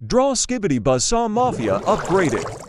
Draw Skibidi Buzzsaw Mafia Upgraded.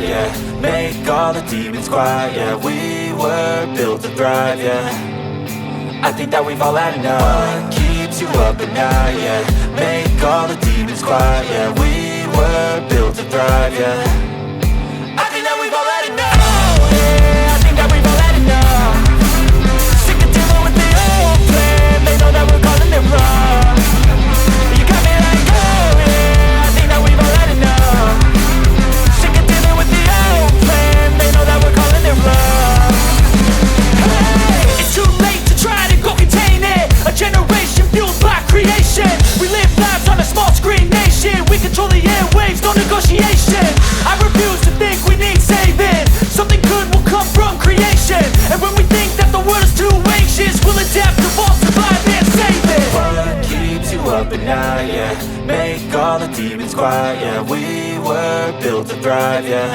Yeah, make all the demons quiet. Yeah, we were built to thrive. Yeah, I think that we've all had enough. What keeps you up at night? Yeah, make all the demons quiet. Yeah, we were built to thrive. Yeah, I think that we've all had enough. Yeah, I think that we've all had enough. Sick of dealing with the old plan. They know that we're calling it wrong. You got me like, oh yeah, I think that we've all had enough. Sick of dealing with the old plan. They know that we're calling it wrong. Hey, it's too late to try to go contain it. A generation fueled by creation. We live lives on a small screen nation. We control the airwaves, no negotiation. I refuse to think night, yeah. Make all the demons quiet, yeah. We were built to thrive, yeah.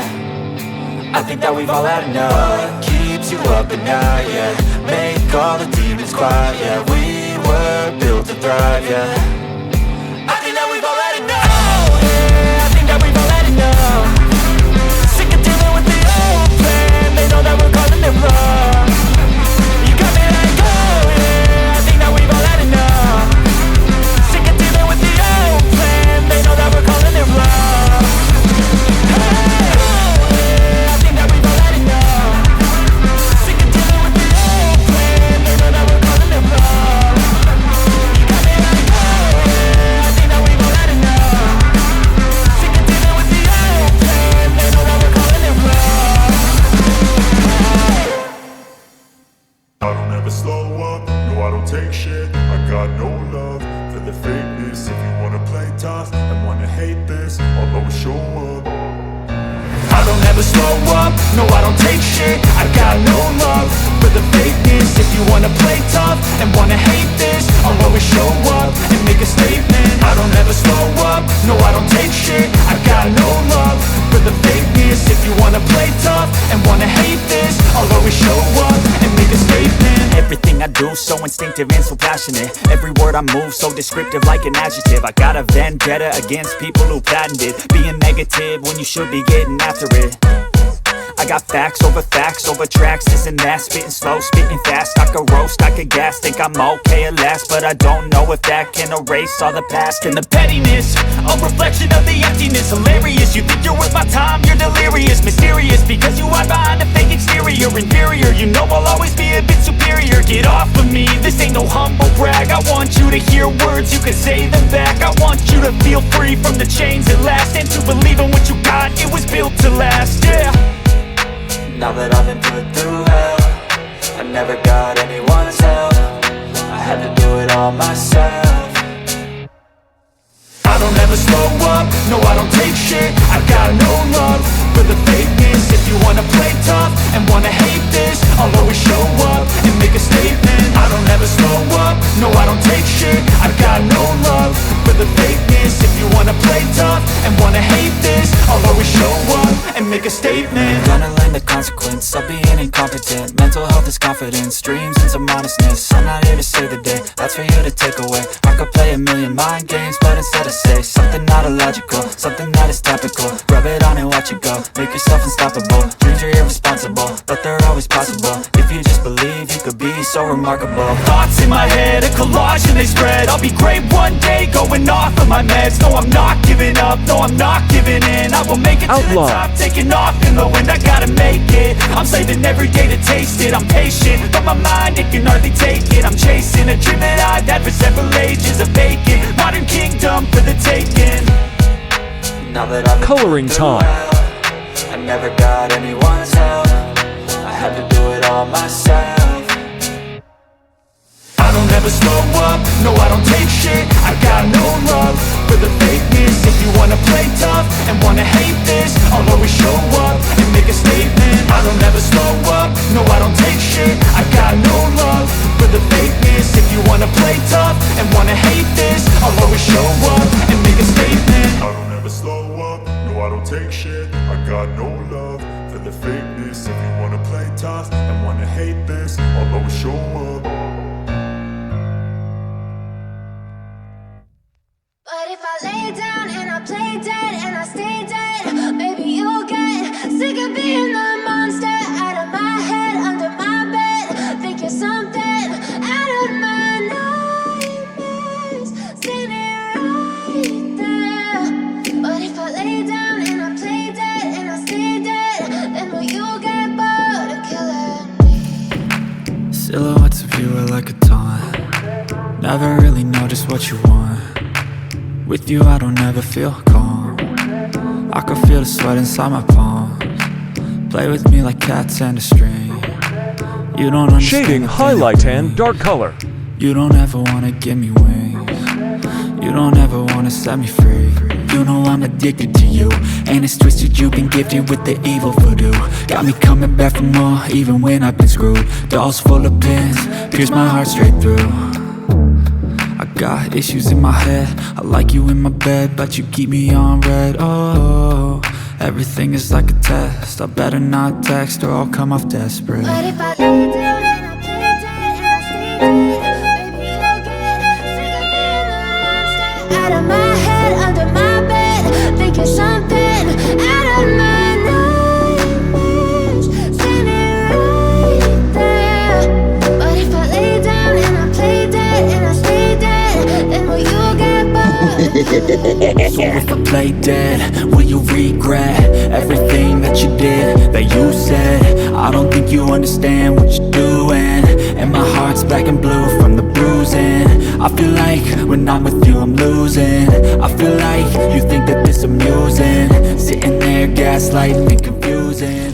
I think that we've all had enough. What keeps you up at night, yeah. Make all the demons quiet, yeah. We were built to thrive, yeah. I think that we've all had enough. Oh, yeah, I think that we've all had enough. Sick of dealing with the old plan. They know that we're calling it wrong. You got me like, oh yeah, I think that we've all had enough. Sick of dealing with the old plan. They know that we're calling it wrong. Hey, oh yeah, I think that we've all had enough. Sick of dealing with the old plan. They know that we're calling it wrong. You got me like, oh yeah, I think that we've all had enough. Sick of dealing with the old plan. They know that we're calling it wrong. I don't ever slow up, no I don't take shit. I got no love for the fakeness. If you wanna play tough and wanna hate this, I'll always show up. I don't ever slow up, no I don't take shit. I got no love for the fakeness. If you wanna play tough and wanna hate this, I'll always show up and make a statement. I don't ever slow up, no I don't take shit. I got no love for the fakeness. If you wanna play tough and wanna hate this, I'll always show up and make a statement. Everything I do so instinctive and so passionate. Every word I move so descriptive like an adjective. I got a vendetta against people who patented being negative when you should be getting after it. I got facts over tracks, this and that. Spitting slow, spitting fast. I could roast, I could gas. Think I'm okay at last, but I don't know if that can erase all the past. And the pettiness, a reflection of the emptiness. Hilarious, you think you're worth my time, you're delirious. Mysterious, because you hide behind a fake exterior. Inferior, you know I'll always be a bit superior. Get off of me, this ain't no humble brag. I want you to hear words, you can say them back. I want you to feel free from the chains at last, and to believe in what you got, it was built to last, yeah. Now that I've been put through hell, I never got anyone's help. I had to do it all myself. I don't ever slow up, no I don't take shit. I got no love for the fakeness. If you wanna play tough and wanna hate this, I'll always show up and make a statement. I don't ever slow up, no I don't take shit. I got no love for the fakeness. If you wanna play tough and wanna hate this, I'll always show up and make a statement. Gonna learn the consequence of being incompetent. Mental health is confidence, dreams and some honestness. I'm not here to save the day, that's for you to take away. I could play a million mind games, but instead I say something not illogical, something that is topical. Rub it on and watch it go, make yourself unstoppable. Dreams are irresponsible, but they're always possible. If you just believe, you could be so remarkable. Thoughts in my head, a collage and they spread. I'll be great one day, going off of my meds. No, I'm not giving up, no, I'm not giving in. I will make it to the top, taking off in the wind. I gotta make it, I'm saving every day to taste it. I'm patient, but my mind, it can hardly take it. I'm chasing a dream that I've had for several ages. A vacant, modern kingdom for the taking. Now that I'm Coloring time. I never got anyone's help. I had to do it all myself. I don't ever slow up, no I don't take shit. I got no love for the fakeness. If you wanna play tough and wanna hate this, I'll always show up and make a statement. I don't ever slow up, no I don't take shit. I got no love for the fakeness. If you wanna play tough and wanna hate this, I'll always show up and make a statement. I don't ever slow up, no I don't take shit. I got no love for the fakeness. If you wanna play tough and wanna hate this, I'll always show up. But if I lay down and I play dead and I stay dead, maybe you'll get sick of being the monster out of my head, under my bed. Think you're something out of my nightmares, standing right there. But if I lay down and I play dead and I stay dead, then will you get bored of killing me? Silhouettes of you are like a taunt. Never really know just what you want. With you I don't ever feel calm. I can feel the sweat inside my palms. Play with me like cats and a string. You don't understand. Shading, highlight, and dark color. You don't ever wanna give me wings. You don't ever wanna set me free. You know I'm addicted to you, and it's twisted, you've been gifted with the evil voodoo. Got me coming back for more, even when I've been screwed. Dolls full of pins, pierce my heart straight through. I Got issues in my head, I like you in my bed, but you keep me on red. Oh, everything is like a test, I better not text or I'll come off desperate. But if I lay down and I play dead and I stay dead, baby, you'll get sick of being the monster out of my head, under my bed, thinking something out of my nightmares, standing right there. But if I lay down and I play dead and I stay dead, then will you get bored? So if I play dead, will you regret everything that you did, that you said? I don't think you understand what you're doing, and my heart's black and blue from the bruising. I feel like when I'm with you I'm losing. I feel like you think that this amusing, sitting there gaslighting and confusing.